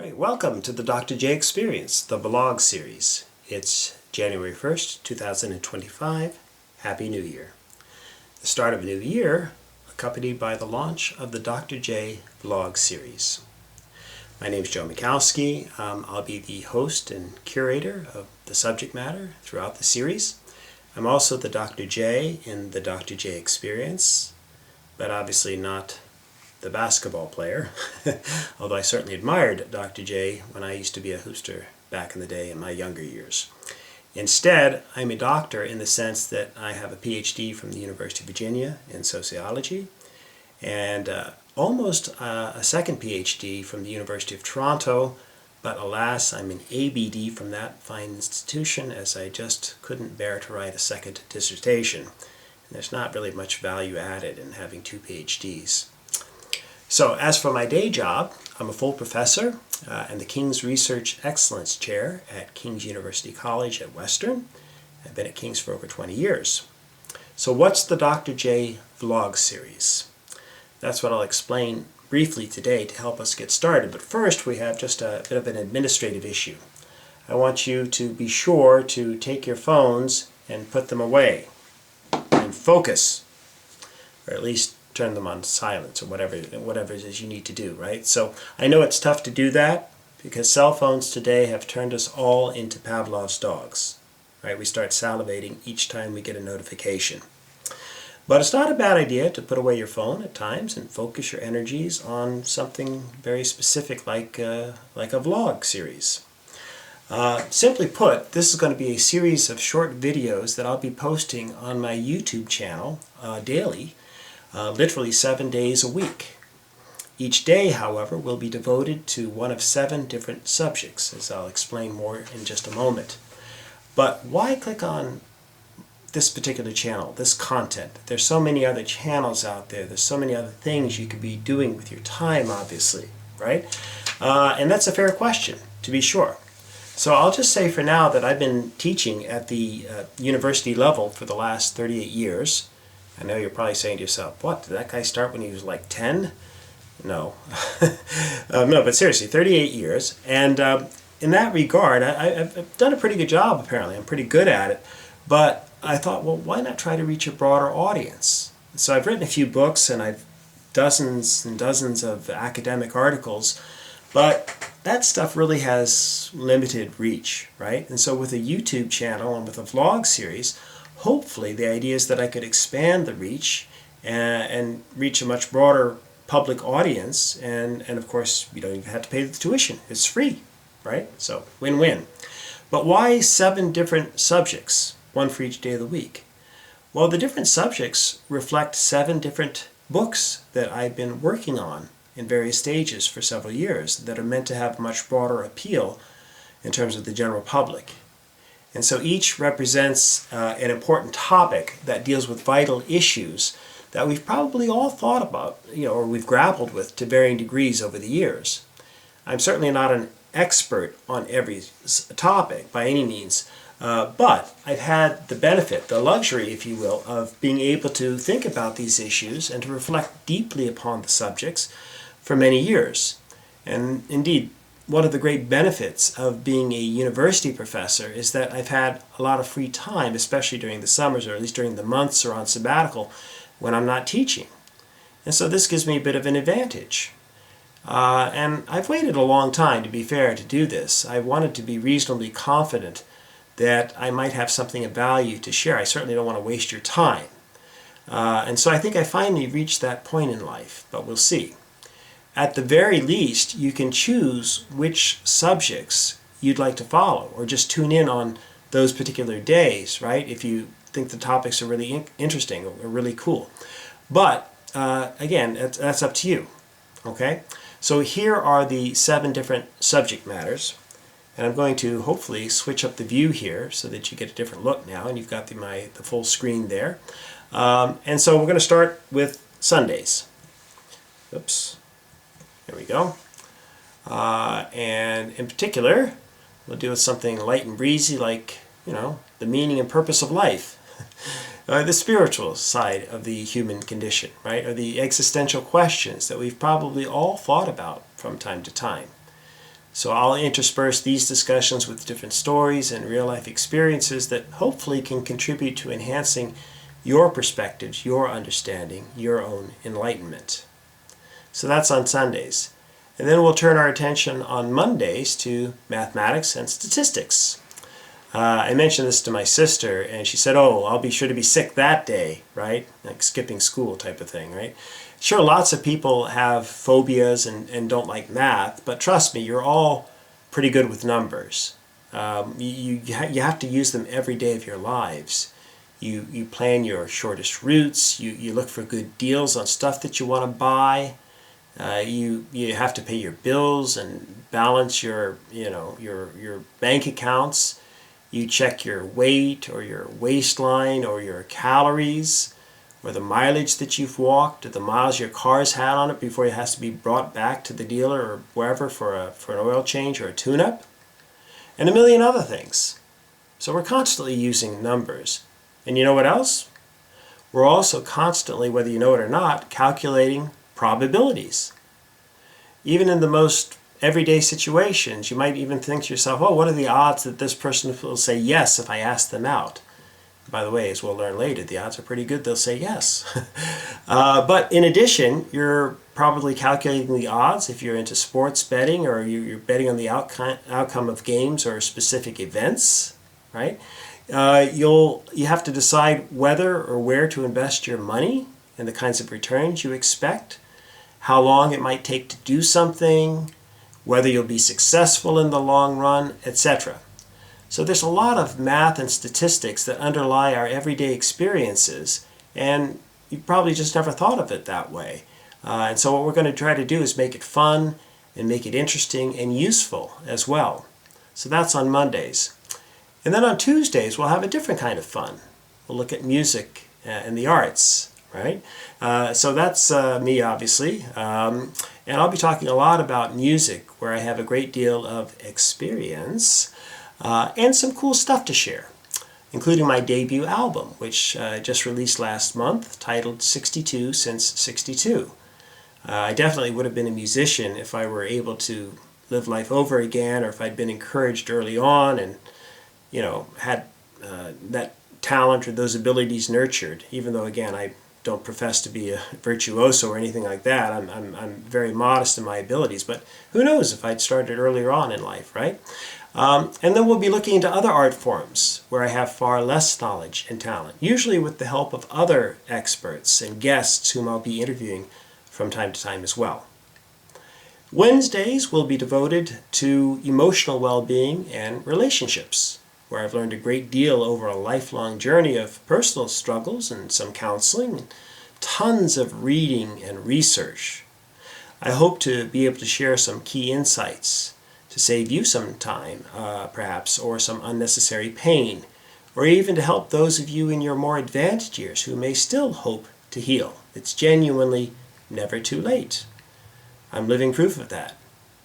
Alright, welcome to the Dr. J Experience, the vlog series. It's January 1st, 2025. Happy New Year. The start of a new year, accompanied by the launch of the Dr. J vlog series. My name is Joe Mikowski. I'll be the host and curator of the subject matter throughout the series. I'm also the Dr. J in the Dr. J Experience, but obviously not the basketball player, although I certainly admired Dr. J when I used to be a hooster back in the day in my younger years. Instead, I'm a doctor in the sense that I have a PhD from the University of Virginia in sociology and almost a second PhD from the University of Toronto, but alas, I'm an ABD from that fine institution as I just couldn't bear to write a second dissertation. And there's not really much value added in having two PhDs. So as for my day job, I'm a full professor and the King's Research Excellence Chair at King's University College at Western. I've been at King's for over 20 years. So what's the Dr. J vlog series? That's what I'll explain briefly today to help us get started. But first we have just a bit of an administrative issue. I want you to be sure to take your phones and put them away and focus, or at least turn them on silence or whatever it is you need to do, right? So I know it's tough to do that because cell phones today have turned us all into Pavlov's dogs, right? We start salivating each time we get a notification. But it's not a bad idea to put away your phone at times and focus your energies on something very specific like a vlog series. Simply put, this is going to be a series of short videos that I'll be posting on my YouTube channel daily, literally 7 days a week. Each day, however, will be devoted to one of 7 different subjects, as I'll explain more in just a moment. But why click on this particular channel, this content? There's so many other channels out there. There's so many other things you could be doing with your time, obviously, right? And that's a fair question, to be sure. So I'll just say for now that I've been teaching at the university level for the last 38 years. I know you're probably saying to yourself, what, did that guy start when he was like 10? No. No, but seriously, 38 years. And in that regard, I've done a pretty good job, apparently. I'm pretty good at it. But I thought, well, why not try to reach a broader audience? So I've written a few books, and I've dozens and dozens of academic articles, but that stuff really has limited reach, right? And so with a YouTube channel and with a vlog series, hopefully the idea is that I could expand the reach and reach a much broader public audience, and of course you don't even have to pay the tuition. It's free, right? So win-win. But why 7 different subjects, one for each day of the week? Well, the different subjects reflect 7 different books that I've been working on in various stages for several years that are meant to have much broader appeal in terms of the general public. And so each represents an important topic that deals with vital issues that we've probably all thought about, or we've grappled with to varying degrees over the years. I'm certainly not an expert on every topic by any means, but I've had the benefit, the luxury, if you will, of being able to think about these issues and to reflect deeply upon the subjects for many years. And indeed, one of the great benefits of being a university professor is that I've had a lot of free time, especially during the summers, or at least during the months or on sabbatical when I'm not teaching. And so this gives me a bit of an advantage. And I've waited a long time, to be fair, to do this. I wanted to be reasonably confident that I might have something of value to share. I certainly don't want to waste your time. And so I think I finally reached that point in life, but we'll see. At the very least, you can choose which subjects you'd like to follow, or just tune in on those particular days, right? If you think the topics are really interesting or really cool. But again, that's up to you, okay? So here are the 7 different subject matters, and I'm going to hopefully switch up the view here so that you get a different look now, and you've got the full screen there. And so we're going to start with Sundays. Oops. There we go. And in particular, we'll do something light and breezy like, the meaning and purpose of life. The spiritual side of the human condition, right? Or the existential questions that we've probably all thought about from time to time. So I'll intersperse these discussions with different stories and real-life experiences that hopefully can contribute to enhancing your perspectives, your understanding, your own enlightenment. So that's on Sundays. And then we'll turn our attention on Mondays to mathematics and statistics. I mentioned this to my sister, and she said, oh, I'll be sure to be sick that day, right? Like skipping school type of thing, right? Sure, lots of people have phobias and don't like math, but trust me, you're all pretty good with numbers. You have to use them every day of your lives. You plan your shortest routes, you look for good deals on stuff that you want to buy. You have to pay your bills and balance your bank accounts. You check your weight or your waistline or your calories or the mileage that you've walked or the miles your car's had on it before it has to be brought back to the dealer or wherever for an oil change or a tune-up, and a million other things. So we're constantly using numbers. And you know what else? We're also constantly, whether you know it or not, calculating probabilities. Even in the most everyday situations, you might even think to yourself, oh, what are the odds that this person will say yes if I ask them out? By the way, as we'll learn later, the odds are pretty good they'll say yes. But in addition, you're probably calculating the odds if you're into sports betting or you're betting on the outcome of games or specific events, right? You have to decide whether or where to invest your money and the kinds of returns you expect, how long it might take to do something, whether you'll be successful in the long run, etc. So there's a lot of math and statistics that underlie our everyday experiences, and you probably just never thought of it that way. And so what we're going to try to do is make it fun and make it interesting and useful as well. So that's on Mondays. And then on Tuesdays, we'll have a different kind of fun. We'll look at music and the arts, right? So that's me, obviously. And I'll be talking a lot about music, where I have a great deal of experience and some cool stuff to share, including my debut album, which I just released last month, titled 62 Since 62. I definitely would have been a musician if I were able to live life over again, or if I'd been encouraged early on and had that talent or those abilities nurtured, even though, again, I don't profess to be a virtuoso or anything like that. I'm very modest in my abilities, but who knows if I'd started earlier on in life, right? And then we'll be looking into other art forms where I have far less knowledge and talent, usually with the help of other experts and guests whom I'll be interviewing from time to time as well. Wednesdays will be devoted to emotional well-being and relationships, where I've learned a great deal over a lifelong journey of personal struggles and some counseling, and tons of reading and research. I hope to be able to share some key insights to save you some time, perhaps, or some unnecessary pain, or even to help those of you in your more advanced years who may still hope to heal. It's genuinely never too late. I'm living proof of that,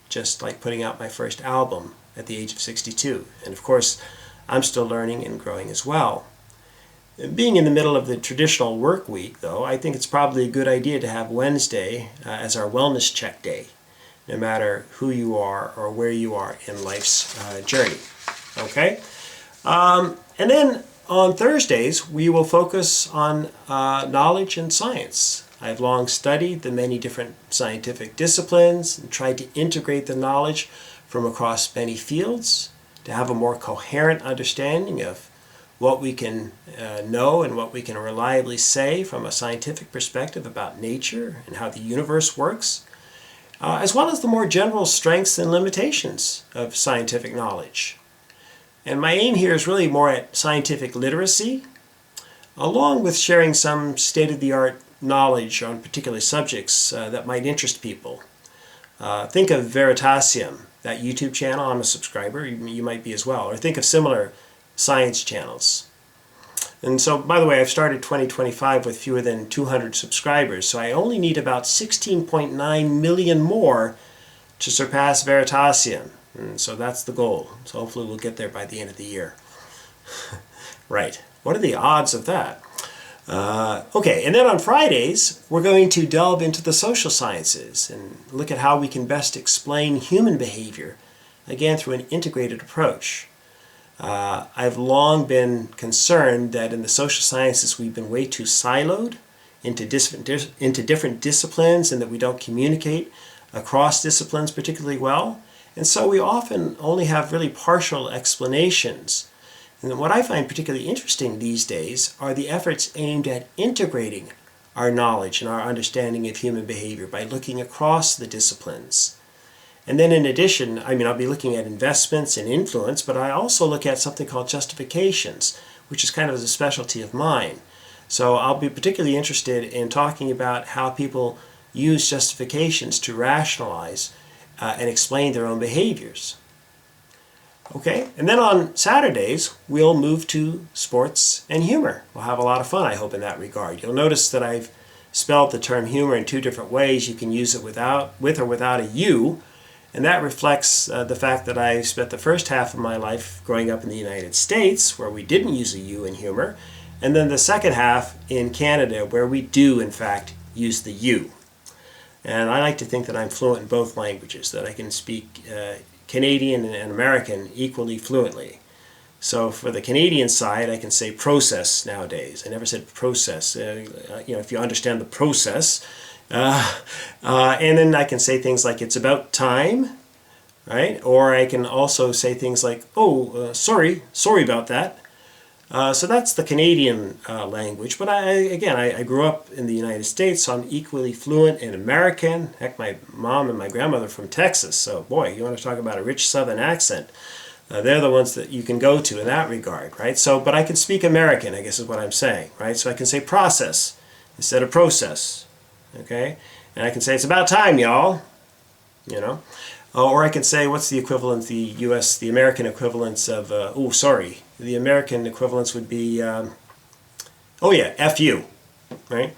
just like putting out my first album at the age of 62. And of course, I'm still learning and growing as well. Being in the middle of the traditional work week, though, I think it's probably a good idea to have Wednesday as our wellness check day, no matter who you are or where you are in life's journey. Okay? And then on Thursdays, we will focus on knowledge and science. I've long studied the many different scientific disciplines and tried to integrate the knowledge from across many fields to have a more coherent understanding of what we can know and what we can reliably say from a scientific perspective about nature and how the universe works, as well as the more general strengths and limitations of scientific knowledge. And my aim here is really more at scientific literacy, along with sharing some state-of-the-art knowledge on particular subjects that might interest people. Think of Veritasium, that YouTube channel. I'm a subscriber. You might be as well. Or think of similar science channels. And so, by the way, I've started 2025 with fewer than 200 subscribers, so I only need about 16.9 million more to surpass Veritasium. And so that's the goal. So hopefully we'll get there by the end of the year. Right. What are the odds of that? Okay, and then on Fridays, we're going to delve into the social sciences and look at how we can best explain human behavior again, through an integrated approach. I've long been concerned that in the social sciences we've been way too siloed into different disciplines, and that we don't communicate across disciplines particularly well. And so we often only have really partial explanations. And what I find particularly interesting these days are the efforts aimed at integrating our knowledge and our understanding of human behavior by looking across the disciplines. And then in addition, I'll be looking at investments and influence, but I also look at something called justifications, which is kind of a specialty of mine. So I'll be particularly interested in talking about how people use justifications to rationalize and explain their own behaviors. Okay, and then on Saturdays, we'll move to sports and humor. We'll have a lot of fun, I hope, in that regard. You'll notice that I've spelled the term humor in two different ways. You can use it with or without a U, and that reflects the fact that I spent the first half of my life growing up in the United States, where we didn't use a U in humor, and then the second half in Canada, where we do, in fact, use the U. And I like to think that I'm fluent in both languages, that I can speak Canadian and American equally fluently. So for the Canadian side, I can say process nowadays. I never said process. If you understand the process. And then I can say things like, it's about time, right? Or I can also say things like, sorry about that. So that's the Canadian language. But I grew up in the United States, so I'm equally fluent in American. Heck, my mom and my grandmother are from Texas. So boy, you want to talk about a rich Southern accent. They're the ones that you can go to in that regard, right? So, but I can speak American, I guess is what I'm saying, right? So I can say process instead of process, okay? And I can say, it's about time, y'all, Or I can say, what's the equivalent, the American equivalence of, the American equivalence would be, F you, right?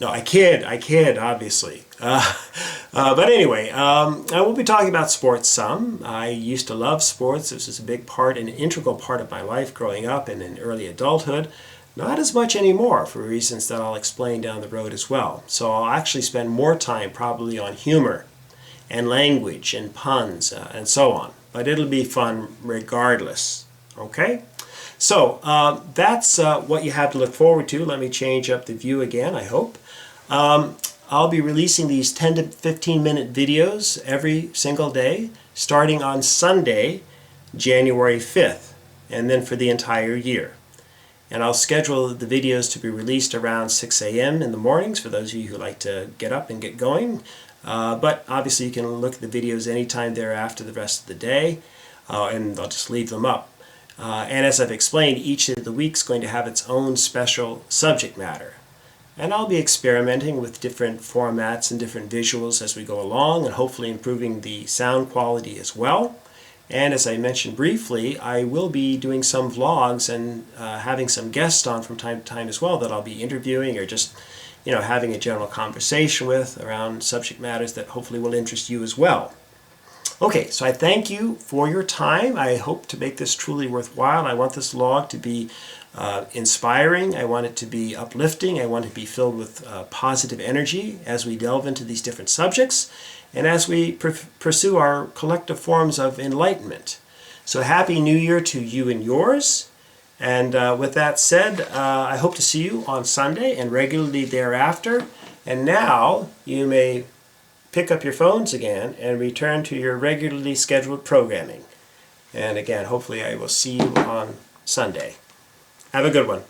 No, I kid, obviously. But anyway, I will be talking about sports some. I used to love sports. This was a big part, an integral part of my life growing up and in early adulthood. Not as much anymore, for reasons that I'll explain down the road as well. So I'll actually spend more time probably on humor and language and puns and so on. But it'll be fun regardless, okay? So that's what you have to look forward to. Let me change up the view again, I hope. I'll be releasing these 10 to 15 minute videos every single day, starting on Sunday, January 5th, and then for the entire year. And I'll schedule the videos to be released around 6 a.m. in the mornings for those of you who like to get up and get going. But obviously you can look at the videos anytime thereafter the rest of the day, and I'll just leave them up. And as I've explained, each of the weeks is going to have its own special subject matter. And I'll be experimenting with different formats and different visuals as we go along, and hopefully improving the sound quality as well. And as I mentioned briefly, I will be doing some vlogs and having some guests on from time to time as well that I'll be interviewing or just having a general conversation with around subject matters that hopefully will interest you as well. Okay, so I thank you for your time. I hope to make this truly worthwhile. I want this log to be inspiring. I want it to be uplifting. I want it to be filled with positive energy as we delve into these different subjects and as we pursue our collective forms of enlightenment. So Happy New Year to you and yours. And with that said, I hope to see you on Sunday and regularly thereafter. And now you may pick up your phones again and return to your regularly scheduled programming. And again, hopefully I will see you on Sunday. Have a good one.